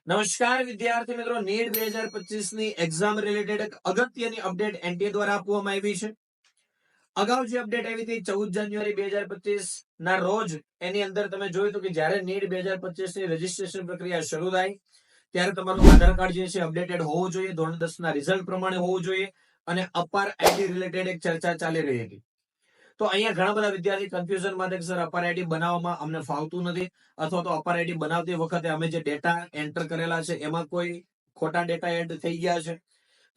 નમસ્કાર વિદ્યાર્થી મિત્રો, નીટ 2025 ની એક્ઝામ રિલેટેડ એક અગત્યની અપડેટ એનટીએ દ્વારા આપવામાં આવી છે. અગાઉ જે અપડેટ આવી હતી 14 જાન્યુઆરી 2025 ના રોજ, એની અંદર તમે જોયું હતું કે જ્યારે નીટ 2025 ની રજીસ્ટ્રેશન પ્રક્રિયા શરૂ થાય ત્યારે તમારું આધાર કાર્ડ જે છે અપડેટેડ હોવું જોઈએ, ધોરણ 10 ના રિઝલ્ટ પ્રમાણે હોવું જોઈએ અને અપાર આઈડી રિલેટેડ એક ચર્ચા ચાલી રહી હતી. તો અહીંયા ઘણા બધા વિદ્યાર્થી કન્ફ્યુઝનમાં છે કે સર અપાર આઈડી બનાવવામાં અમને ફાવતું નથી, અથવા તો અપાર આઈડી બનાવતી વખતે અમે જે ડેટા એન્ટર કરેલા છે એમાં કોઈ ખોટા ડેટા એડ થઈ ગયા છે.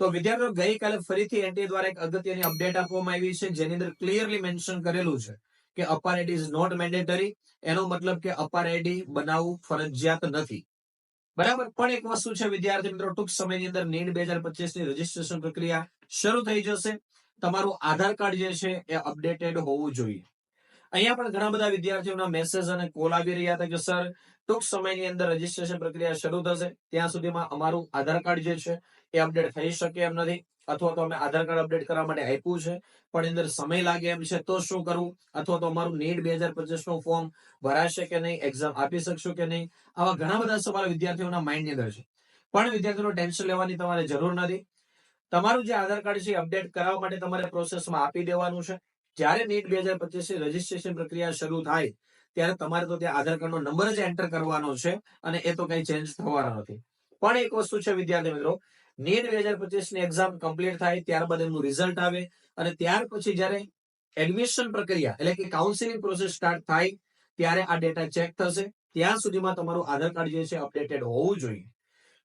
તો વિદ્યાર્થીઓ, ગઈકાલે ફરીથી એનટીએ દ્વારા એક અગત્યની અપડેટ આપવામાં આવી છે, જેની અંદર ક્લિયરલી મેન્શન કરેલું છે કે અપાર આઈડી ઇઝ નોટ મેન્ડેટરી. એનો મતલબ કે અપાર આઈડી બનાવવું ફરજિયાત નથી. બરાબર. પણ એક વસ્તુ છે વિદ્યાર્થી મિત્રો, ટૂંક સમયની અંદર નીટ 2025 ની રજીસ્ટ્રેશન પ્રક્રિયા શરૂ થઈ જશે. તમારું આધાર કાર્ડ જે છે એ અપડેટેડ હોવું જોઈએ. અહીંયા પણ ઘણા બધા વિદ્યાર્થીઓના મેસેજ અને કોલ આવી રહ્યા હતા કે સર ટૂંક સમયની અંદર રજીસ્ટ્રેશન પ્રક્રિયા શરૂ થશે, ત્યાં સુધીમાં અમારું આધાર કાર્ડ જે છે એ અપડેટ થઈ શકે એમ નથી, અથવા તો અમે આધાર કાર્ડ અપડેટ કરવા માટે આપ્યું છે પણ અંદર સમય લાગે એમ છે, તો શું કરવું, અથવા તો અમારું નીટ 2025 નું ફોર્મ ભરાશે કે નહીં, એક્ઝામ આપી શકશું કે નહીં. આવા ઘણા બધા સવાલ વિદ્યાર્થીઓના માઇન્ડની અંદર છે. પણ વિદ્યાર્થીઓને ટેન્શન લેવાની તમારે જરૂર નથી. તમારું જે આધાર કાર્ડ છે અપડેટ કરાવવા માટે તમારે પ્રોસેસમાં આપી દેવાનું છે. જ્યારે નીટ 2025 ની રજીસ્ટ્રેશન પ્રક્રિયા શરૂ થાય ત્યારે તમારે તો ત્યાં આધાર કાર્ડનો નંબર જ એન્ટર કરવાનો છે અને એ તો કઈ ચેન્જ થવાનો નથી. પણ એક વસ્તુ છે વિદ્યાર્થી મિત્રો, નીટ 2025 ની એક્ઝામ કમ્પ્લીટ થાય ત્યારબાદ એનું રિઝલ્ટ આવે અને ત્યાર પછી જ્યારે એડમિશન પ્રક્રિયા એટલે કે કાઉન્સિલિંગ પ્રોસેસ સ્ટાર્ટ થાય ત્યારે આ ડેટા ચેક થશે. ત્યાં સુધીમાં તમારું આધાર કાર્ડ જે છે અપડેટેડ હોવું જોઈએ.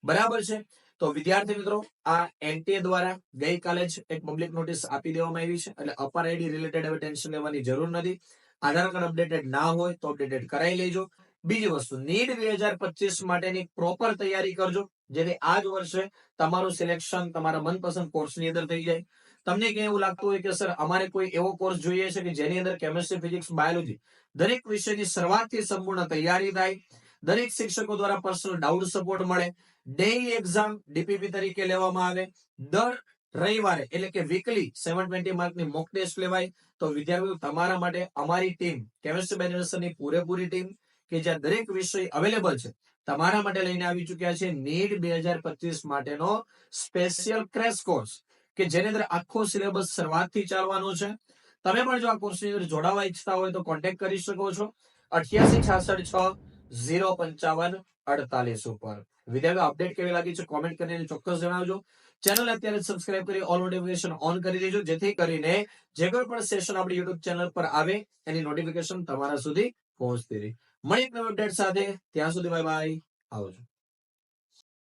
બરાબર છે. તો વિદ્યાર્થી મિત્રો, આ એનટીએ દ્વારા ગઈકાલે જ એક પબ્લિક નોટિસ આપી દેવામાં આવી છે, એટલે અપાર આઈડી રિલેટેડ હવે ટેન્શન લેવાની જરૂર નથી. આધાર કાર્ડ અપડેટેડ ના હોય તો અપડેટેડ કરાવી લેજો. બીજી વસ્તુ, નીટ 2025 માટેની પ્રોપર તૈયારી કરજો, જેથી આ જ વર્ષે તમારું સિલેક્શન તમારા મનપસંદ કોર્સની અંદર થઈ જાય. તમને ક્યાં એવું લાગતું હોય કે સર અમારે કોઈ એવો કોર્સ જોઈએ છે કે જેની અંદર કેમિસ્ટ્રી, ફિઝિક્સ, બાયોલોજી દરેક વિષયની શરૂઆતથી સંપૂર્ણ તૈયારી થાય, દરેક શિક્ષકો દ્વારા પર્સનલ ડાઉટ સપોર્ટ મળે, ડેઇલી એક્ઝામ ડીપીપી તરીકે લેવામાં આવે, દર રવિવારે એટલે કે વીકલી 720 માર્કની મોક ટેસ્ટ લેવાય, તો વિદ્યાર્થીઓ તમારા માટે અમારી ટીમ કેમિસ્ટ્રી બેનર્સની પૂરેપૂરી ટીમ કે જ્યાં દરેક વિષય અવેલેબલ છે તમારા માટે લઈને આવી ચુક્યા છે નીટ 2025 માટેનો સ્પેશિયલ ક્રેશ કોર્સ, કે જેની અંદર આખો સિલેબસ શરૂઆતથી ચાલવાનો છે. તમે પણ જો આ કોર્સની અંદર જોડાવા ઈચ્છતા હોય તો કોન્ટેક્ટ કરી શકો છો 8866605548 ઉપર. વિદ્યાર્થીઓ, અપડેટ કેવી લાગી છે કોમેન્ટ કરીને ચોક્કસ જણાવજો. ચેનલ અત્યારે સબસ્ક્રાઇબ કરી ઓલ નોટિફિકેશન ઓન કરી દેજો, જેથી કરીને જે કોઈ પણ સેશન આપણી યુટ્યુબ ચેનલ પર આવે એની નોટિફિકેશન તમારા સુધી પહોંચતી રહે. મળી એક નવી અપડેટ સાથે, ત્યાં સુધી બાય બાય, આવજો.